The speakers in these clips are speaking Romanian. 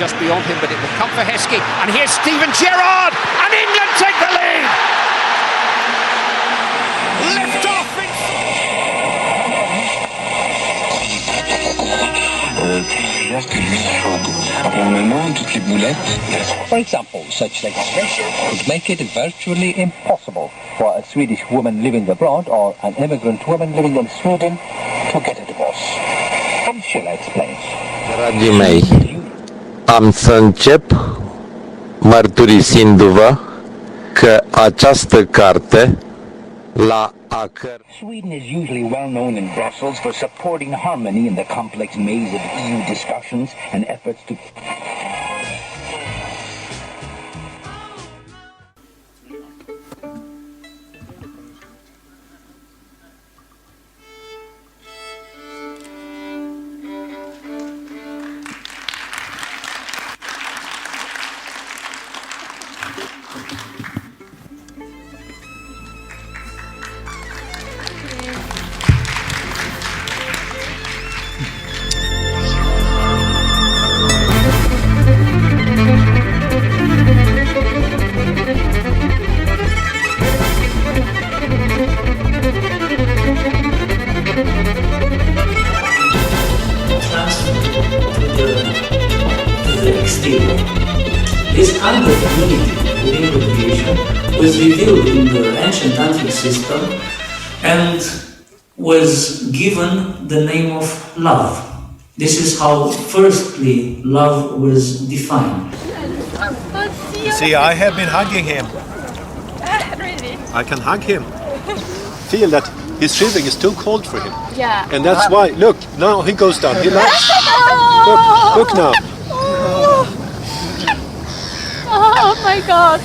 just beyond him, but it will come for Heskey. And here's Steven Gerrard, and England take the lead. Lift off. For example, such legislation could make it virtually impossible for a Swedish woman living abroad or an immigrant woman living in Sweden to get a divorce. How shall I explain? Dragii mei, am să încep mărturisindu-vă că această carte Sweden is usually well known in Brussels for supporting harmony in the complex maze of EU discussions and efforts to... This kind of unity within the creation was revealed in the ancient tantric system and was given the name of love. This is how firstly love was defined. See, I have been hugging him. Really? I can hug him. Feel that his shivering is too cold for him. Yeah. And that's why, look, now he goes down. He likes. Look now. Oh my God.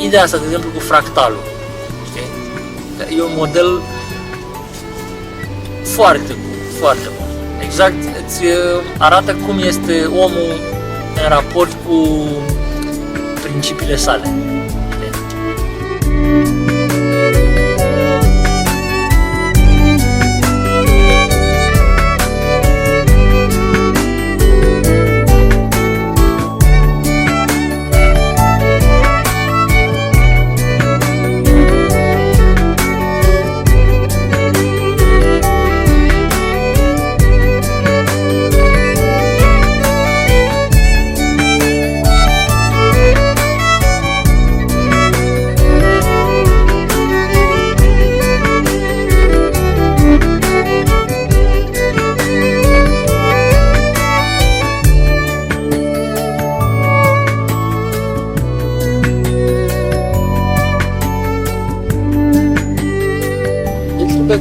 Ideea asta, de exemplu, cu fractalul, știi? E un model foarte bun, foarte bun. Exact, îți arată cum este omul în raport cu principiile sale.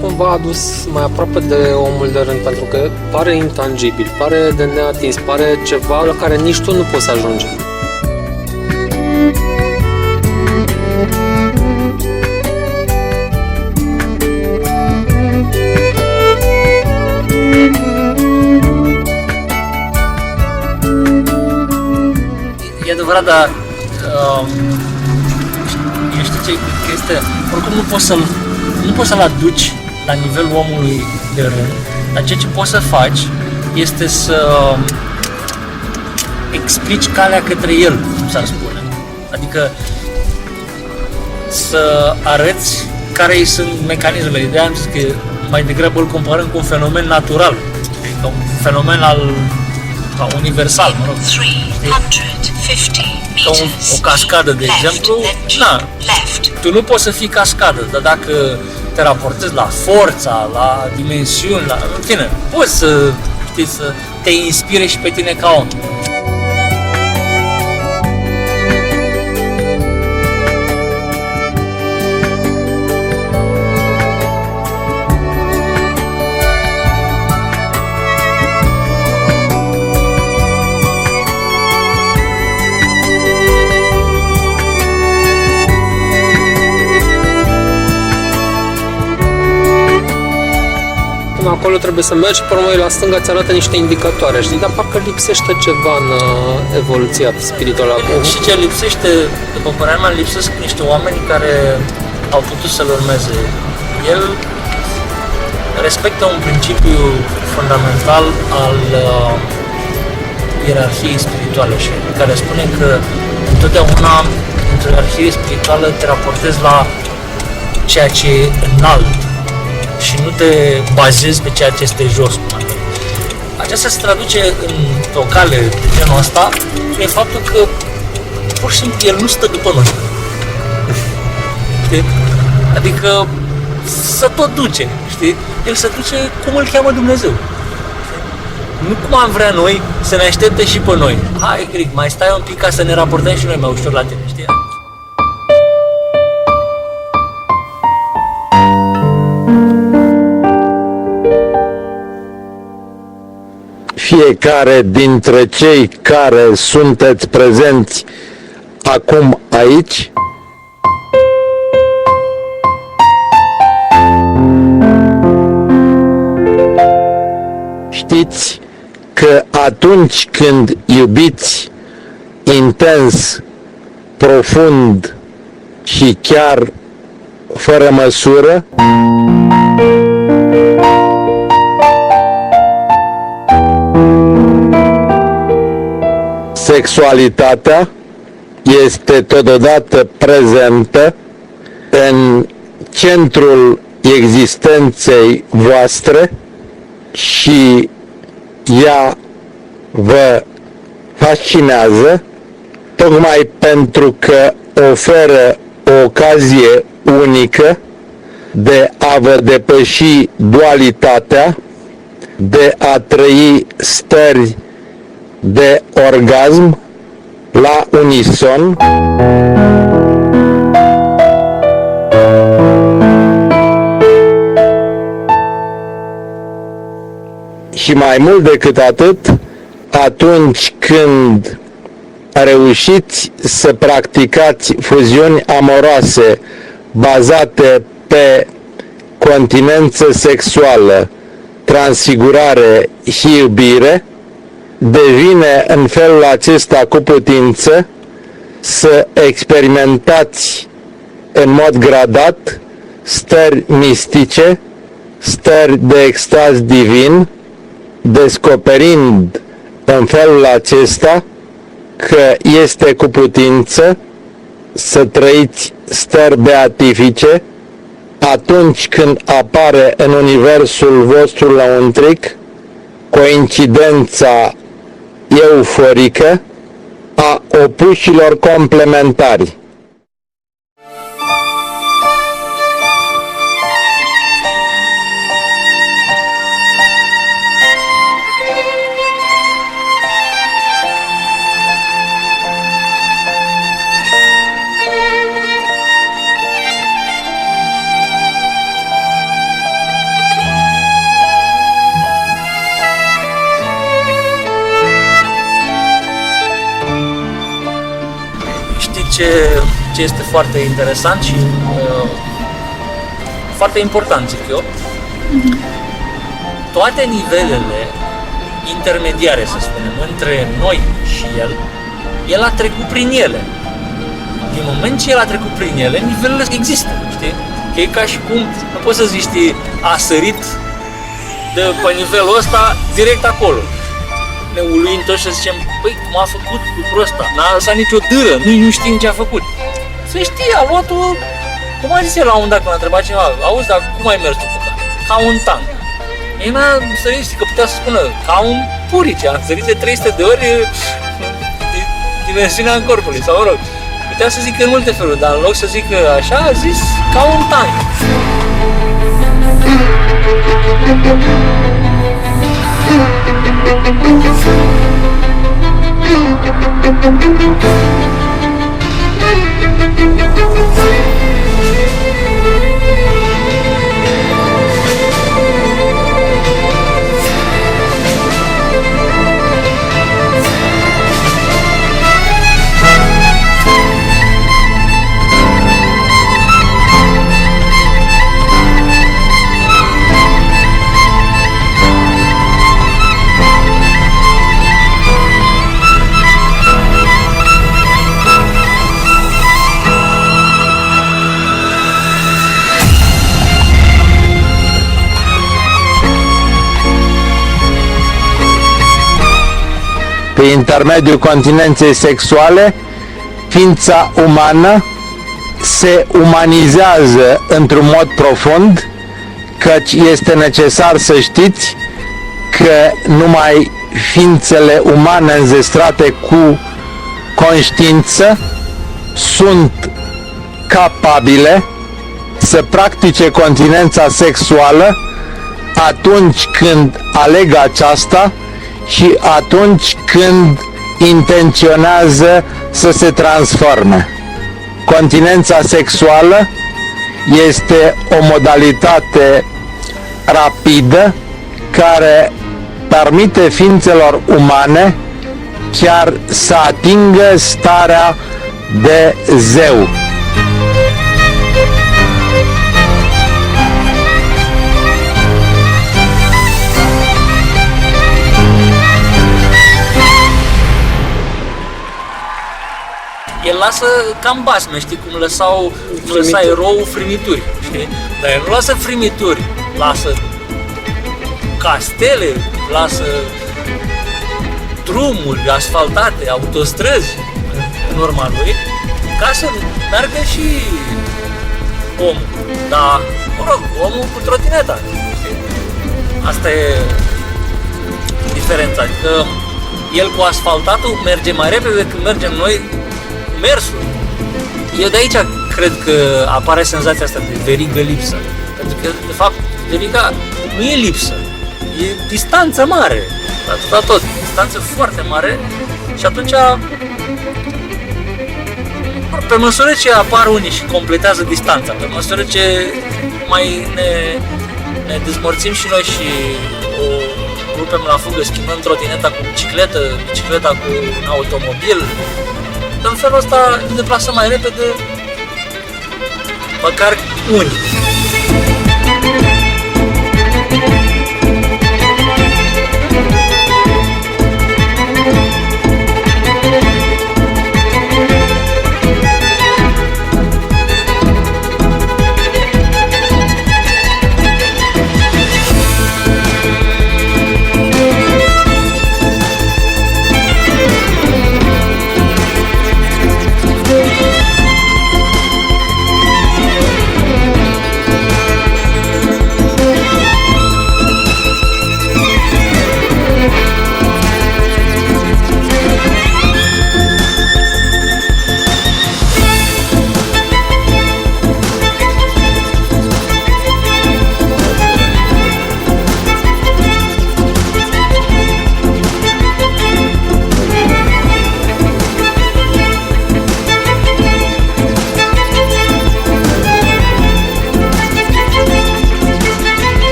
Cumva adus mai aproape de omul de rând, pentru că pare intangibil, pare de neatins, pare ceva la care nici tu nu poți să ajungi. E adevărat, dar știi ce este? Oricum nu poți să-l aduci la nivelul omului de rând, dar ceea ce poți să faci este să explici calea către el, cum s-ar spune. Adică să arăți care sunt mecanismele. De-aia am zis că mai degrabă îl comparăm cu un fenomen natural, ca un fenomen universal, mă rog. Ca o cascadă, de exemplu, tu nu poți să fii cascadă, dar dacă te raportezi la forța, la dimensiuni, în fine, poți să te inspire și pe tine ca om. acolo trebuie să mergi, pe urmă la stânga îți arată niște indicatoare, știi? Dar parcă lipsește ceva în evoluția spirituală. Și ce lipsește, după părerea mea, lipsesc niște oameni care au putut să-l urmeze. El respectă un principiu fundamental al ierarhiei spirituale și care spune că întotdeauna într-o ierarhie spirituală te raportezi la ceea ce e înalt și nu te bazezi pe ceea ce este jos. Aceasta se traduce într-o cale de genul ăsta prin faptul că pur și simplu el nu stă după noi. Știi? Adică să tot duce, știi? El se duce cum îl cheamă Dumnezeu. Nu cum am vrea noi să ne aștepte și pe noi. Hai, Cric, mai stai un pic ca să ne raportăm și noi mai ușor la tine, știi? Fiecare dintre cei care sunteți prezenți acum aici știți că atunci când iubiți intens, profund și chiar fără măsură, sexualitatea este totodată prezentă în centrul existenței voastre și ea vă fascinează tocmai pentru că oferă o ocazie unică de a vă depăși dualitatea, de a trăi stări de orgasm la unison și mai mult decât atât, atunci când reușiți să practicați fuziuni amoroase bazate pe continență sexuală, transfigurare și iubire, devine în felul acesta cu putință să experimentați în mod gradat stări mistice, stări de extaz divin, descoperind în felul acesta că este cu putință să trăiți stări beatifice atunci când apare în universul vostru lăuntric coincidența euforică a opușilor complementari. Ce este foarte interesant și foarte important, zic eu, toate nivelele intermediare, să spunem, între noi și el a trecut prin ele. Din moment ce el a trecut prin ele, nivelele există, știi? Că e ca și cum, nu poți să zici, știi, a sărit de pe nivelul ăsta direct acolo. Ne uluim toți și zicem, păi, cum a făcut lucrul ăsta? N-a lăsat nicio dâră, nu știm ce a făcut. Să știi, a luat-o, cum a zis el la un dat când a întrebat cineva, auzi, dar cum ai mers tu pe care? Ca un tank. Ei n-a sărit, știi, că putea să spună, ca un purice, a sărit de 300 de ori dimensiunea în corpului, sau mă rog. Putea să zică în multe feluri, dar în loc să zică așa, a zis ca un tank. prin intermediul continenței sexuale, ființa umană se umanizează într-un mod profund, căci este necesar să știți că numai ființele umane înzestrate cu conștiință sunt capabile să practice continența sexuală atunci când aleg aceasta și atunci când intenționează să se transforme. Continența sexuală este o modalitate rapidă care permite ființelor umane chiar să atingă starea de zeu. El lasă cam basme, știi, cum lăsa erou frimituri, știi? Dar el nu lasă frimituri, lasă castele, lasă drumuri asfaltate, autostrăzi în urma lui, ca să meargă și omul. Dar, mă rog, omul cu trotineta, știi? Asta e diferența, adică el cu asfaltatul merge mai repede decât mergem noi mersul. Eu de aici cred că apare senzația asta de verigă lipsă. Pentru că, de fapt, veriga nu e lipsă. E distanță mare. Atâta tot. Distanță foarte mare. Și atunci, pe măsură ce apar unii și completează distanța, pe măsură ce mai ne dezmorțim și noi și o rupem la fugă, schimbăm trotineta cu bicicletă, bicicleta cu un automobil, în felul ăsta ne deplasăm mai repede, măcar unii.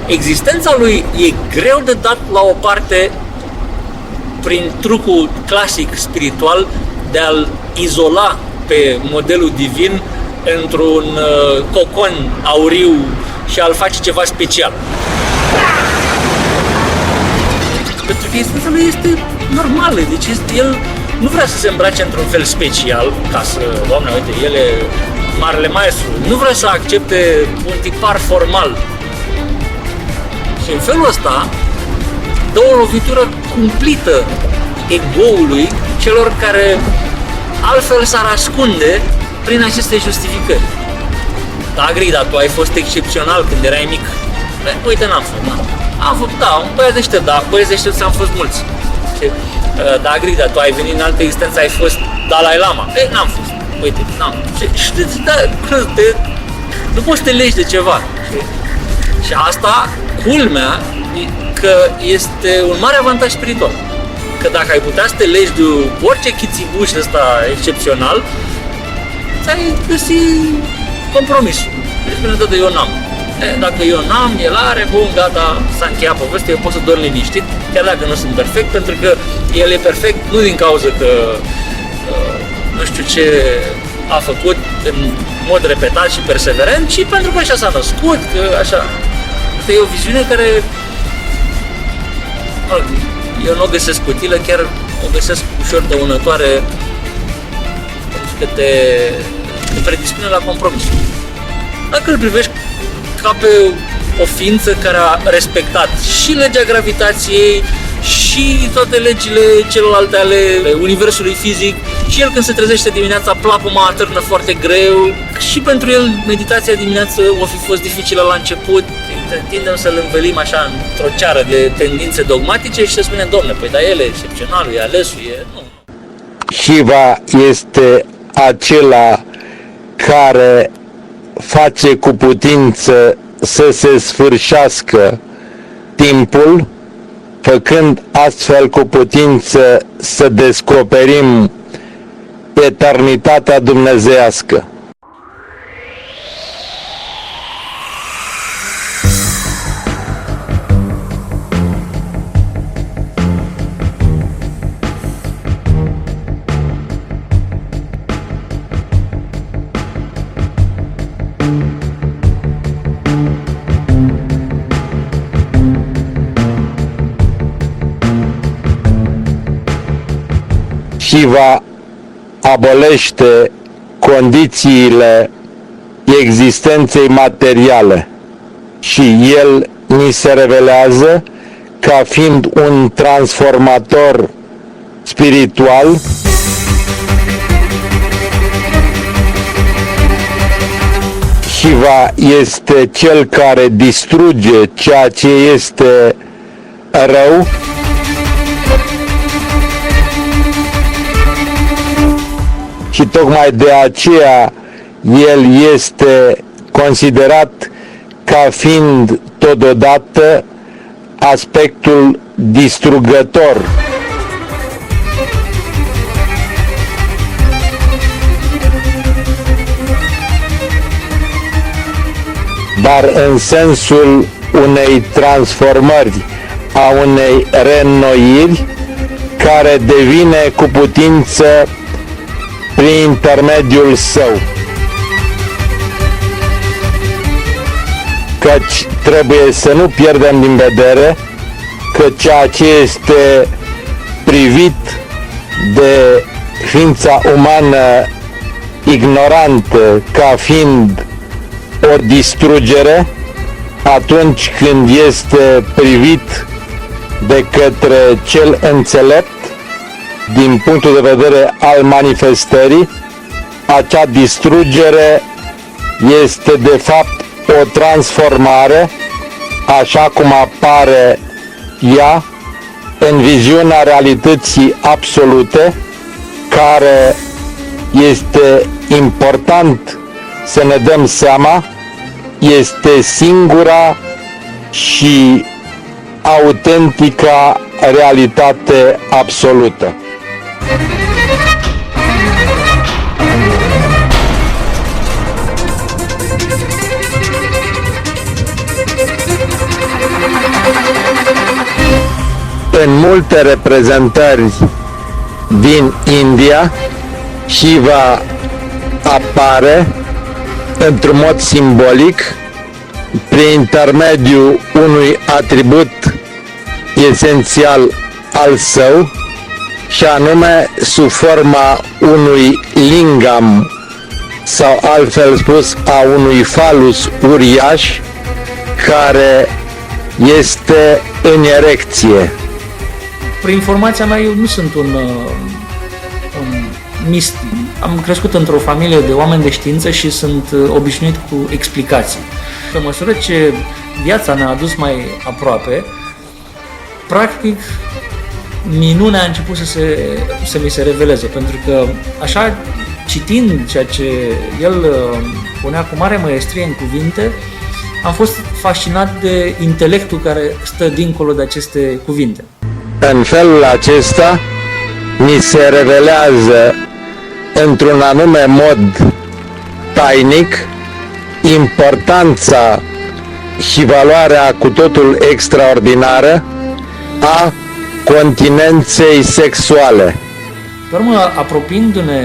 Existența lui e greu de dat la o parte prin trucul clasic spiritual de a-l izola pe modelul divin într-un cocon auriu și a-l face ceva special. Pentru că existența lui este normală, deci el nu vrea să se îmbrace într-un fel special, ca să, Doamne, uite, el e marele maestru, nu vrea să accepte un tipar formal. Și în felul ăsta dă o lovitură cumplită egoului celor care altfel s-ar ascunde prin aceste justificări. Da, Grida, tu ai fost excepțional când erai mic. Uite, n-am fost, da. Am făcut, da, un băiat deștept, da, băieți deștepți am fost mulți. Și Da, Grida, tu ai venit în altă existență, ai fost Dalai Lama. Ei, n-am fost. Uite, n-am. Și da, nu poți să te legi de ceva. Și asta, culmea, că este un mare avantaj spiritual. Că dacă ai putea să te legi de orice chițibuș ăsta excepțional, ți-ai găsi compromisul. Deci, bine, de eu n-am. Dacă eu n-am, el are, bun, gata, s-a încheiat povestea, eu pot să dorm liniștit, chiar dacă nu sunt perfect, pentru că el e perfect nu din cauza că nu știu ce a făcut în mod repetat și perseverent, ci pentru că așa s-a născut, că așa. Asta e o viziune care eu nu o găsesc utilă, chiar o găsesc ușor dăunătoare, pentru că te predispune la compromis. Dacă îl privești ca pe o ființă care a respectat și legea gravitației și toate legile celelalte ale universului fizic, și el când se trezește dimineața, plapuma atârnă foarte greu, și pentru el meditația dimineață o fi fost dificilă la început, tindem să-l învelim așa într-o ceară de tendințe dogmatice și să spunem, Doamne, păi dar el e excepționalul, e alesul, e... Nu. Shiva este acela care face cu putință să se sfârșească timpul, făcând astfel cu putință să descoperim eternitatea dumnezeiască. Shiva abolește condițiile existenței materiale și el ni se revelează ca fiind un transformator spiritual Shiva este cel care distruge ceea ce este rău și tocmai de aceea el este considerat ca fiind totodată aspectul distrugător. Dar în sensul unei transformări, a unei reînnoiri care devine cu putință prin intermediul său. Căci trebuie să nu pierdem din vedere că ceea ce este privit de ființa umană ignorantă ca fiind o distrugere, atunci când este privit de către cel înțelept, din punctul de vedere al manifestării, acea distrugere este de fapt o transformare, așa cum apare ea în viziunea realității absolute, care este important să ne dăm seama, este singura și autentica realitate absolută. În multe reprezentări din India, Shiva apare într-un mod simbolic prin intermediul unui atribut esențial al său, și anume sub forma unui lingam sau altfel spus a unui falus uriaș care este în erecție. Prin informația mea, eu nu sunt un mistic. Am crescut într-o familie de oameni de știință și sunt obișnuit cu explicații. Pe măsură ce viața ne-a adus mai aproape, practic minunea a început să mi se reveleze, pentru că așa, citind ceea ce el punea cu mare măiestrie în cuvinte, am fost fascinat de intelectul care stă dincolo de aceste cuvinte. În felul acesta ni se revelează într-un anume mod tainic importanța și valoarea cu totul extraordinară a continenței sexuale. Pe urmă, apropiindu-ne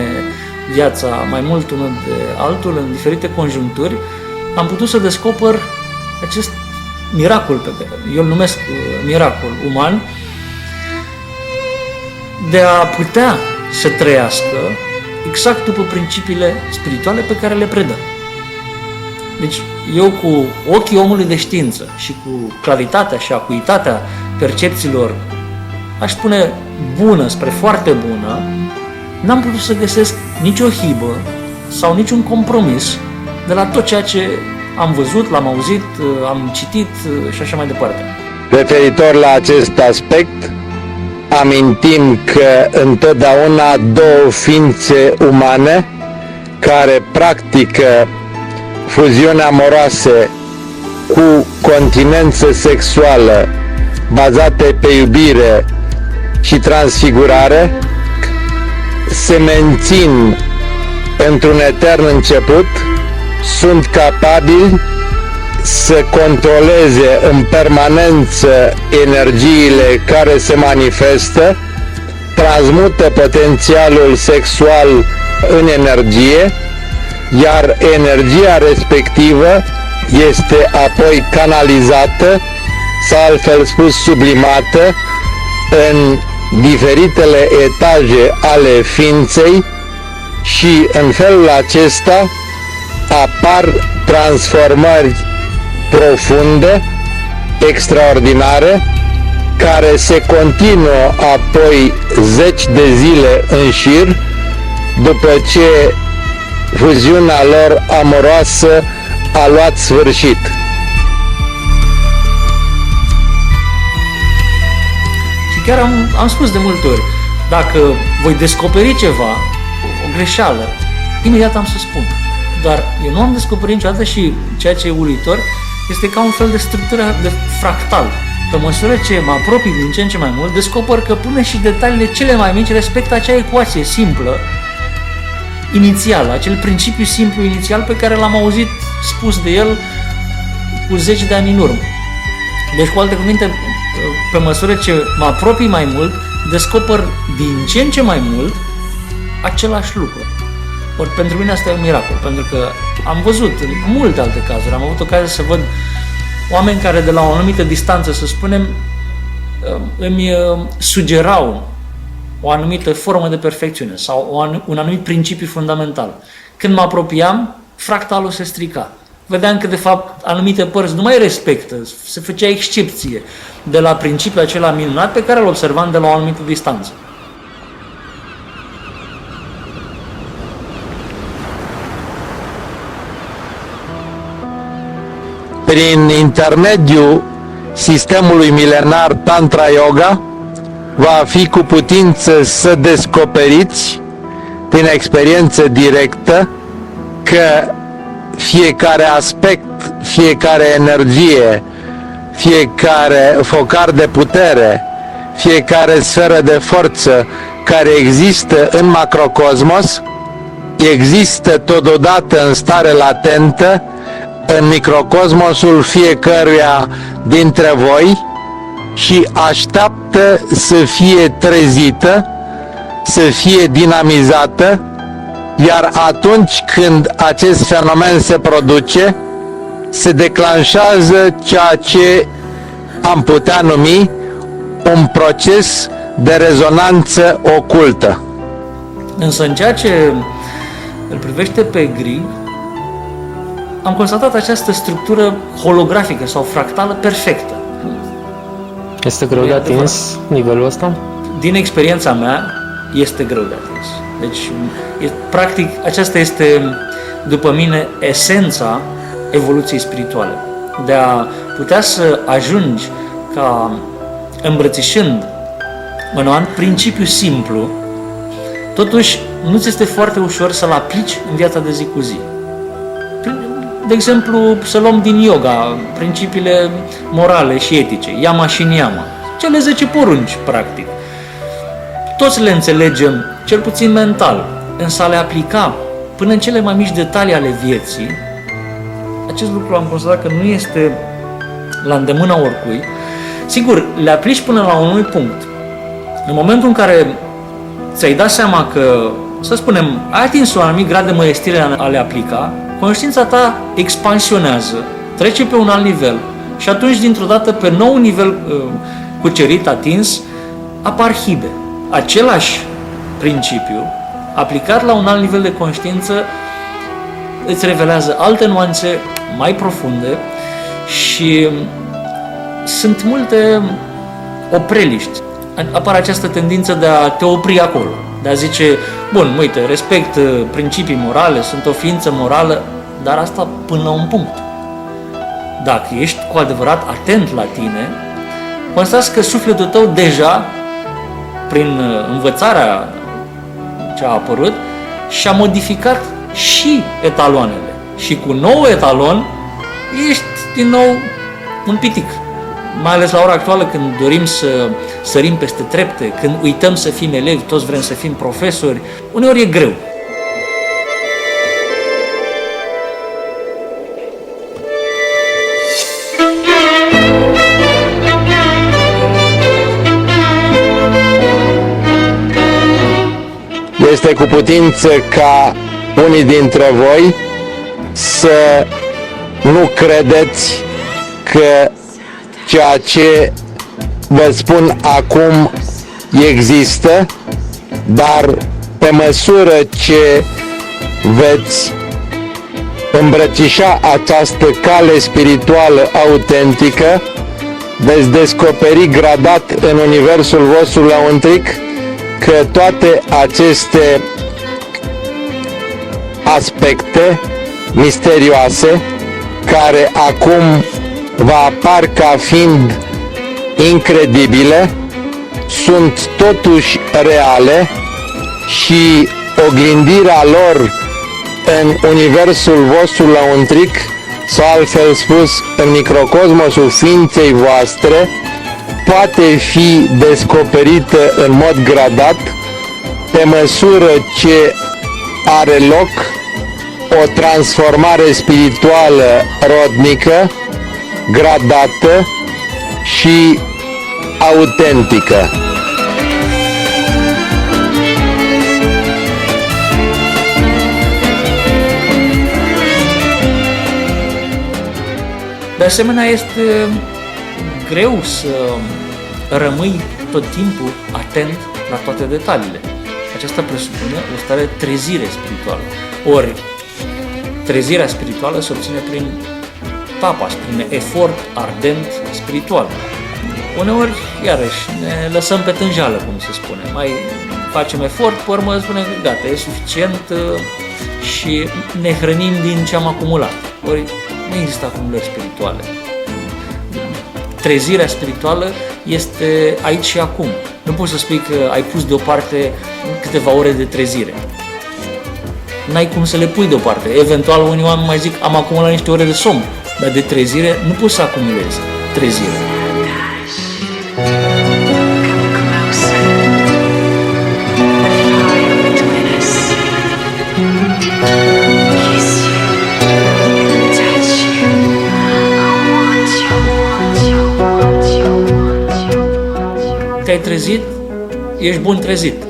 viața mai mult unul de altul în diferite conjuncturi, am putut să descoper acest miracol pe care eu îl numesc miracol uman, de a putea să trăiască exact după principiile spirituale pe care le predă. Deci eu cu ochii omului de știință și cu claritatea și acuitatea percepțiilor, aș spune bună spre foarte bună, n-am putut să găsesc nicio hibă sau niciun compromis de la tot ceea ce am văzut, l-am auzit, am citit și așa mai departe. Referitor la acest aspect, amintim că întotdeauna două ființe umane care practică fuziuni amoroase cu continență sexuală bazate pe iubire și transfigurare se mențin într-un etern început, sunt capabili să controleze în permanență energiile care se manifestă, transmută potențialul sexual în energie, iar energia respectivă este apoi canalizată sau, altfel spus, sublimată în diferitele etaje ale ființei și în felul acesta apar transformări profunde, extraordinare, care se continuă apoi zeci de zile în șir după ce fuziunea lor amoroasă a luat sfârșit. Și chiar am spus de multe ori, dacă voi descoperi ceva, o greșeală, imediat am să spun. Dar eu nu am descoperit niciodată și ceea ce e uluitor este ca un fel de structură de fractal. Pe măsură ce mă apropii din ce în ce mai mult, descoper că până și detaliile cele mai mici respectă acea ecuație simplă, inițială, acel principiu simplu inițial pe care l-am auzit spus de el cu zeci de ani în urmă. Deci, cu alte cuvinte, pe măsură ce mă apropii mai mult, descoper din ce în ce mai mult același lucru. Ori pentru mine asta e un miracol, pentru că am văzut în multe alte cazuri, am avut ocazia să văd oameni care de la o anumită distanță, să spunem, îmi sugerau o anumită formă de perfecțiune sau un anumit principiu fundamental. Când mă apropiam, fractalul se strica. Vedeam că, de fapt, anumite părți nu mai respectă, se făcea excepție de la principiul acela minunat pe care îl observam de la o anumită distanță. Prin intermediul sistemului milenar Tantra Yoga va fi cu putință să descoperiți prin experiență directă că fiecare aspect, fiecare energie, fiecare focar de putere, fiecare sferă de forță care există în macrocosmos, există totodată în stare latentă în microcosmosul fiecăruia dintre voi și așteaptă să fie trezită, să fie dinamizată, iar atunci când acest fenomen se produce, se declanșează ceea ce am putea numi un proces de rezonanță ocultă. Însă în ceea ce îl privește pe Grig, am constatat această structură holografică sau fractală perfectă. Este greu de atins nivelul ăsta? Din experiența mea, este greu de atins. Deci, practic, aceasta este, după mine, esența evoluției spirituale. De a putea să ajungi ca, îmbrățișând Mănoan, principiu simplu, totuși nu ți este foarte ușor să-l aplici în viața de zi cu zi. De exemplu, să luăm din yoga principiile morale și etice, yama și niyama, cele 10 porunci, practic. Toți le înțelegem, cel puțin mental, însă a le aplica până în cele mai mici detalii ale vieții, acest lucru am considerat că nu este la îndemâna oricui. Sigur, le aplici până la un anumit punct. În momentul în care ți-ai dat seama că, să spunem, ai atins un anumit grad de măiestire a le aplica, conștiința ta expansionează, trece pe un alt nivel și atunci, dintr-o dată, pe nou nivel cucerit, atins, apar hibe. Același principiu, aplicat la un alt nivel de conștiință, îți revelează alte nuanțe mai profunde și sunt multe opreliști. Apare această tendință de a te opri acolo, de a zice, bun, uite, respect principii morale, sunt o ființă morală, dar asta până la un punct. Dacă ești cu adevărat atent la tine, constați că sufletul tău deja, prin învățarea ce a apărut, și-a modificat și etaloanele. Și cu nou etalon ești din nou un pitic. Mai ales la ora actuală, când dorim să sărim peste trepte, când uităm să fim elevi, toți vrem să fim profesori, uneori e greu. Este cu putință ca unii dintre voi să nu credeți că ceea ce vă spun acum există, dar pe măsură ce veți îmbrățișa această cale spirituală autentică, veți descoperi gradat în universul vostru lăuntric că toate aceste aspecte misterioase, care acum vă apar ca fiind incredibile, sunt totuși reale și oglindirea lor în universul vostru lăuntric, sau altfel spus, în microcosmosul ființei voastre, poate fi descoperită în mod gradat pe măsură ce are loc o transformare spirituală rodnică, gradată și autentică. De asemenea, este greu să rămâi tot timpul atent la toate detaliile. Aceasta presupune o stare de trezire spirituală. Ori, trezirea spirituală se obține prin tapas, prin efort ardent spiritual. Uneori, iarăși, ne lăsăm pe tânjală, cum se spune. Mai facem efort, pe urmă spunem că gata, e suficient și ne hrănim din ce am acumulat. Ori, nu există acumulări spirituale. Trezirea spirituală este aici și acum. Nu poți să spui că ai pus deoparte câteva ore de trezire. N-ai cum să le pui deoparte. Eventual, unii oameni mai zic, am acumulat niște ore de somn, dar de trezire nu poți să acumulezi trezire. Te-ai trezit, ești bun trezit,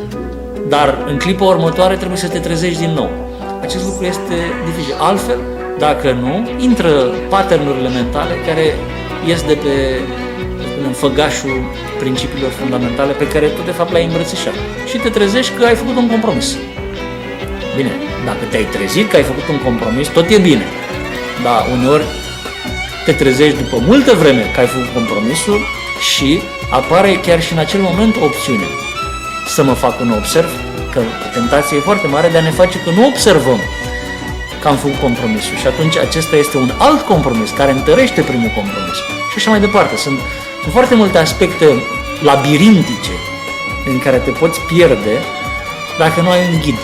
dar în clipa următoare trebuie să te trezești din nou. Acest lucru este dificil. Altfel, dacă nu, intră pattern-urile mentale care ies de pe făgașul principiilor fundamentale pe care tu de fapt le-ai îmbrățișat. Și te trezești că ai făcut un compromis. Bine, dacă te-ai trezit că ai făcut un compromis, tot e bine. Dar uneori te trezești după multă vreme că ai făcut compromisul și apare chiar și în acel moment o opțiune. Să mă fac un observ, că tentația e foarte mare de a ne face că nu observăm că am făcut compromisul și atunci acesta este un alt compromis care întărește primul compromis și așa mai departe. Sunt foarte multe aspecte labirintice în care te poți pierde dacă nu ai un ghid.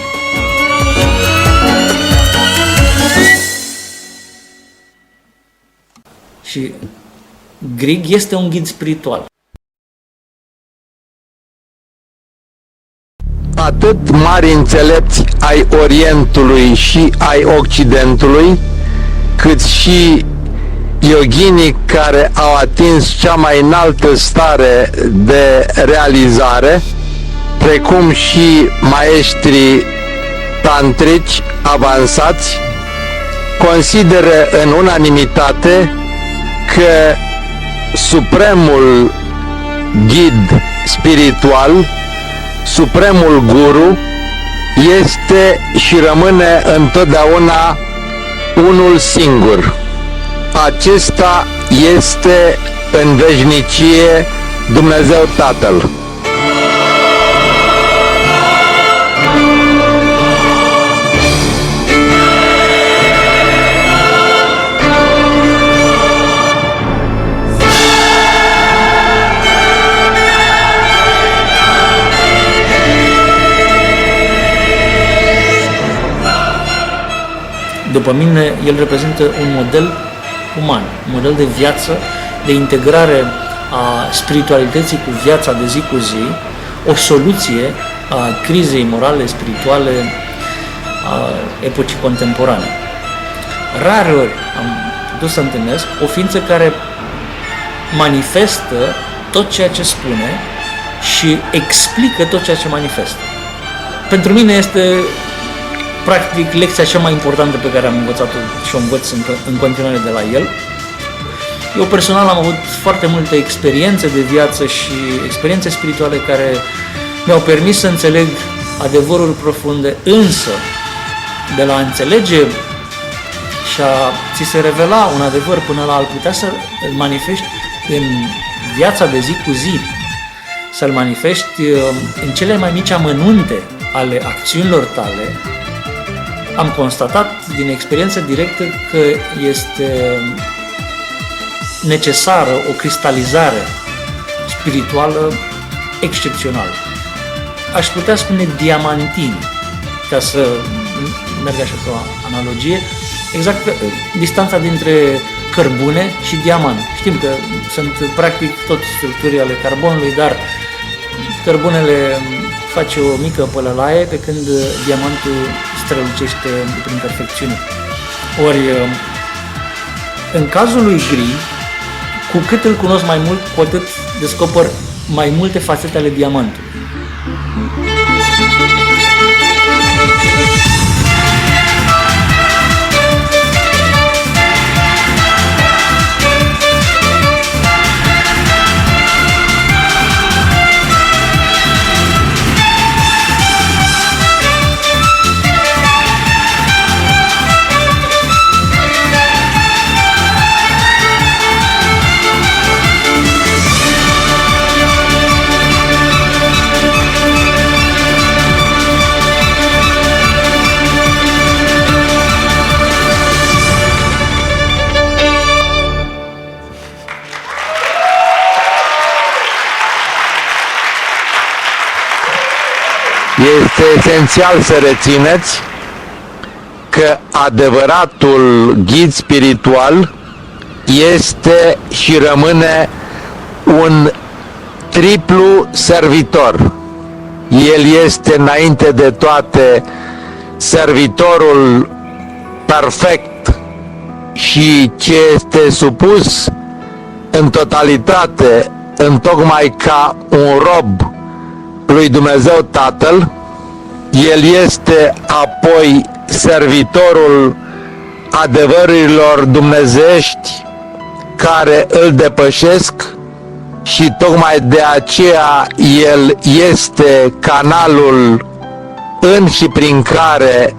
Și Grieg este un ghid spiritual. Atât mari înțelepți ai Orientului și ai Occidentului, cât și yoghinii care au atins cea mai înaltă stare de realizare, precum și maestrii tantrici avansați, consideră în unanimitate că supremul ghid spiritual, supremul guru, este și rămâne întotdeauna unul singur. Acesta este în veșnicie Dumnezeu Tatăl. După mine, el reprezintă un model uman, un model de viață, de integrare a spiritualității cu viața de zi cu zi, o soluție a crizei morale, spirituale a epocii contemporane. Rare ori am putut să întâlnesc o ființă care manifestă tot ceea ce spune și explică tot ceea ce manifestă. Pentru mine este practic lecția cea mai importantă pe care am învățat-o și o învăț în continuare de la el. Eu personal am avut foarte multe experiențe de viață și experiențe spirituale care mi-au permis să înțeleg adevăruri profunde, însă de la a înțelege și a ți se revela un adevăr până la a putea să îl manifesti în viața de zi cu zi, să-l manifesti în cele mai mici amănunte ale acțiunilor tale, am constatat din experiență directă că este necesară o cristalizare spirituală excepțională. Aș putea spune diamantină, ca să merg așa pe o analogie, exact distanța dintre cărbune și diamant. Știm că sunt practic tot structuri ale carbonului, dar cărbunele face o mică pălălaie, pe când diamantul strălucește prin perfecțiune. Ori, în cazul lui Grieg, cu cât îl cunosc mai mult, cu atât descoper mai multe fațete ale diamantului. Este esențial să rețineți că adevăratul ghid spiritual este și rămâne un triplu servitor. El este înainte de toate servitorul perfect și ce este supus în totalitate, întocmai ca un rob lui Dumnezeu Tatăl. El este apoi servitorul adevărurilor dumnezeiești care îl depășesc și tocmai de aceea el este canalul în și prin care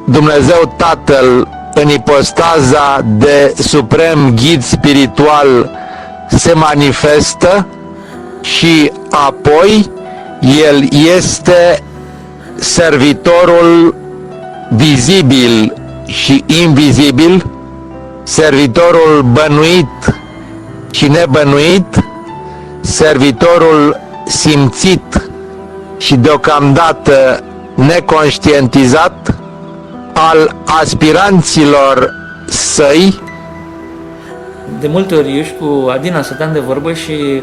Dumnezeu Tatăl, în ipostaza de suprem ghid spiritual, se manifestă și apoi el este servitorul vizibil și invizibil, servitorul bănuit și nebănuit, servitorul simțit și deocamdată neconștientizat al aspiranților săi. De multe ori eu și cu Adina stăteam de vorbă și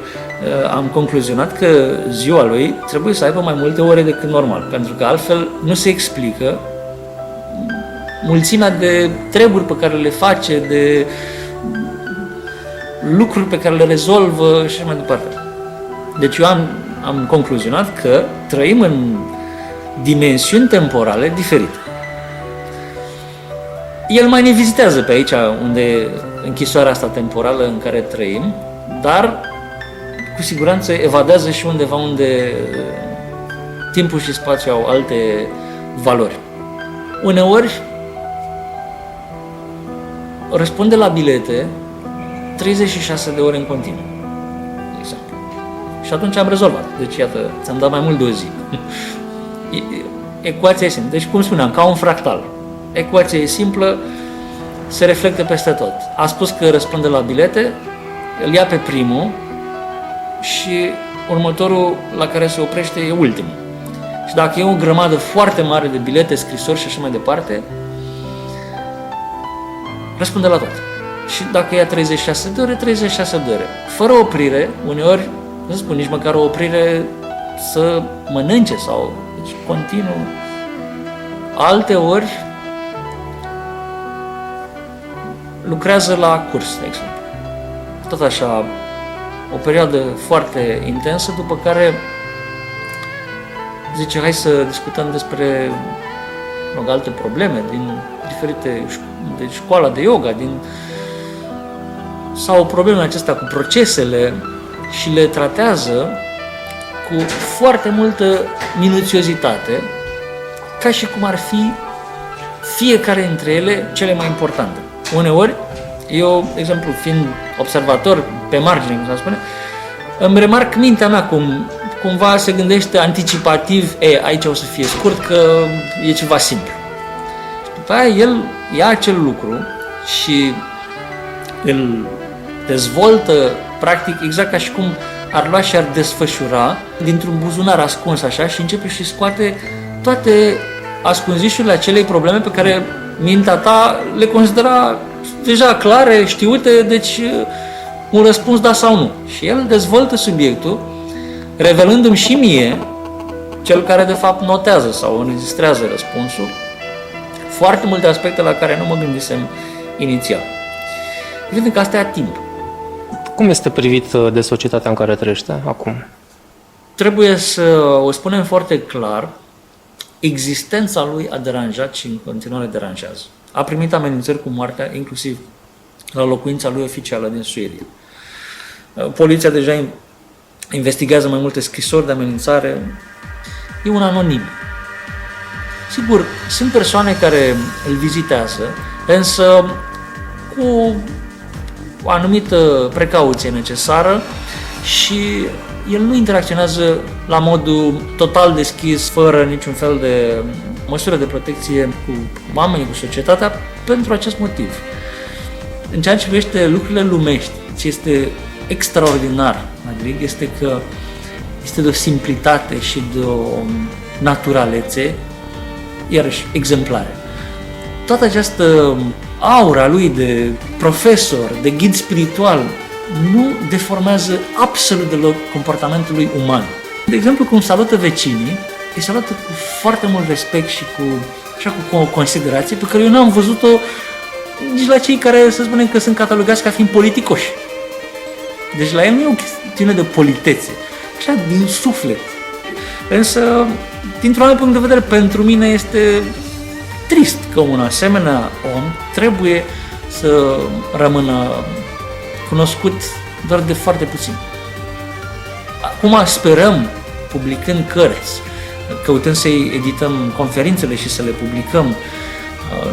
am concluzionat că ziua lui trebuie să aibă mai multe ore decât normal, pentru că altfel nu se explică mulțimea de treburi pe care le face, de lucruri pe care le rezolvă și mai departe. Deci eu am concluzionat că trăim în dimensiuni temporale diferite. El mai ne vizitează pe aici, unde închisoarea asta temporală în care trăim, dar cu siguranță evadează și undeva unde timpul și spațiul au alte valori. Uneori răspunde la bilete 36 de ore în continuu. Exact. Și atunci am rezolvat. Deci, iată, ți-am dat mai mult de o zi. Ecuația e simplă. Deci, cum spuneam, ca un fractal. Ecuația e simplă, se reflectă peste tot. A spus că răspunde la bilete, îl ia pe primul și următorul la care se oprește e ultimul. Și dacă e o grămadă foarte mare de bilete, scrisori și așa mai departe, răspunde la toate. Și dacă ia 36 de ore, 36 de ore. Fără oprire, uneori, nu spun nici măcar o oprire să mănânce sau, deci, continuu. Alte ori lucrează la curs, de exemplu. Tot așa, o perioadă foarte intensă, după care zice, hai să discutăm despre alte probleme din diferite, de școala de yoga, sau problemele acestea cu procesele și le tratează cu foarte multă minuțiozitate, ca și cum ar fi fiecare dintre ele cele mai importante. Uneori, eu, de exemplu, fiind observator pe margine, cum se spune, îmi remarc mintea mea cum cumva se gândește anticipativ, aici o să fie scurt, că e ceva simplu. Și după aia el ia acel lucru și îl dezvoltă, practic, exact ca și cum ar lua și ar desfășura dintr-un buzunar ascuns așa și începe și scoate toate ascunzișurile acelei probleme pe care mintea ta le considera deja clare, știute, deci un răspuns da sau nu. Și el dezvoltă subiectul, revelându-mi și mie, cel care de fapt notează sau înregistrează răspunsul, foarte multe aspecte la care nu mă gândisem inițial. Evident că asta ia timp. Cum este privit de societatea în care trăiește acum? Trebuie să o spunem foarte clar, existența lui a deranjat și în continuare deranjează. A primit amenințări cu moartea, inclusiv la locuința lui oficială din Suedia. Poliția deja investigează mai multe scrisori de amenințare. E un anonim. Sigur, sunt persoane care îl vizitează, însă cu o anumită precauție necesară și el nu interacționează la modul total deschis, fără niciun fel de măsură de protecție cu oamenii, cu societatea, pentru acest motiv. În ceea ce privește lucrurile lumești, ce este extraordinar la Grieg este că este de o simplitate și de o naturalețe, iarăși exemplare. Toată această aura lui de profesor, de ghid spiritual, nu deformează absolut deloc comportamentul lui uman. De exemplu, cum salută vecinii, îi salută cu foarte mult respect și cu o considerație pe care eu n-am văzut-o nici la cei care, să spunem, că sunt catalogați ca fiind politicoși. Deci la el nu e o chestiune de politețe, așa, din suflet. Însă, dintr-un alt punct de vedere, pentru mine este trist că un asemenea om trebuie să rămână cunoscut doar de foarte puțin. Acum sperăm, publicând cărți, căutând să-i edităm conferințele și să le publicăm,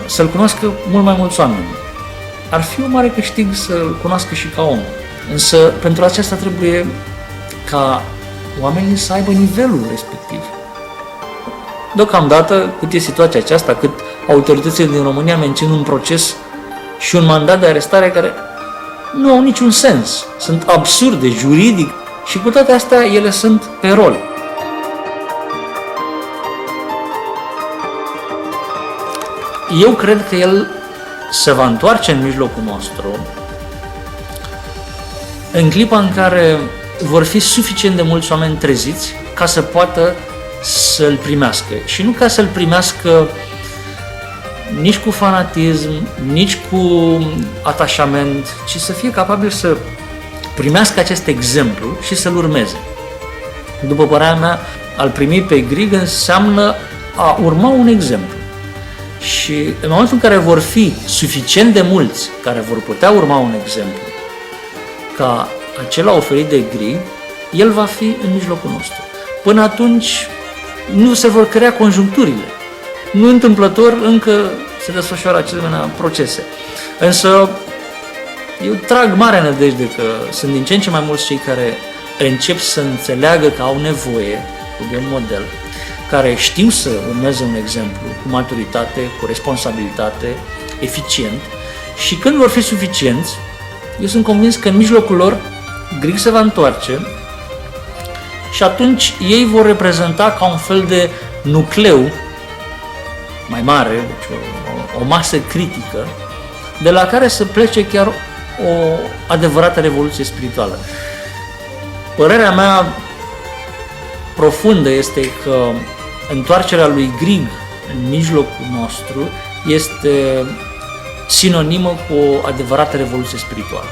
să-l cunoască mult mai mulți oameni. Ar fi un mare câștig să-l cunoască și ca om. Însă, pentru aceasta trebuie ca oamenii să aibă nivelul respectiv. Deocamdată, cât e situația aceasta, cât autoritățile din România mențin un proces și un mandat de arestare care nu au niciun sens, sunt absurde, juridic și cu toate astea ele sunt pe rol. eu cred că el se va întoarce în mijlocul nostru în clipa în care vor fi suficient de mulți oameni treziți ca să poată să-L primească. Și nu ca să-L primească nici cu fanatism, nici cu atașament, ci să fie capabil să primească acest exemplu și să-L urmeze. După părerea mea, a-L primi pe Grieg înseamnă a urma un exemplu. Și în momentul în care vor fi suficient de mulți care vor putea urma un exemplu ca acela oferit de Grieg, el va fi în mijlocul nostru. Până atunci nu se vor crea conjuncturile. Nu întâmplător încă se desfășoară asemenea procese. Însă eu trag mare nădejde că sunt din ce în ce mai mulți cei care încep să înțeleagă că au nevoie de un model, care știu să urmeze un exemplu cu maturitate, cu responsabilitate, eficient, și când vor fi suficienți, eu sunt convins că în mijlocul lor Grieg se va întoarce și atunci ei vor reprezenta ca un fel de nucleu mai mare, deci o masă critică, de la care să plece chiar o adevărată revoluție spirituală. Părerea mea profundă este că întoarcerea lui Grieg în mijlocul nostru este sinonimă cu o adevărată revoluție spirituală.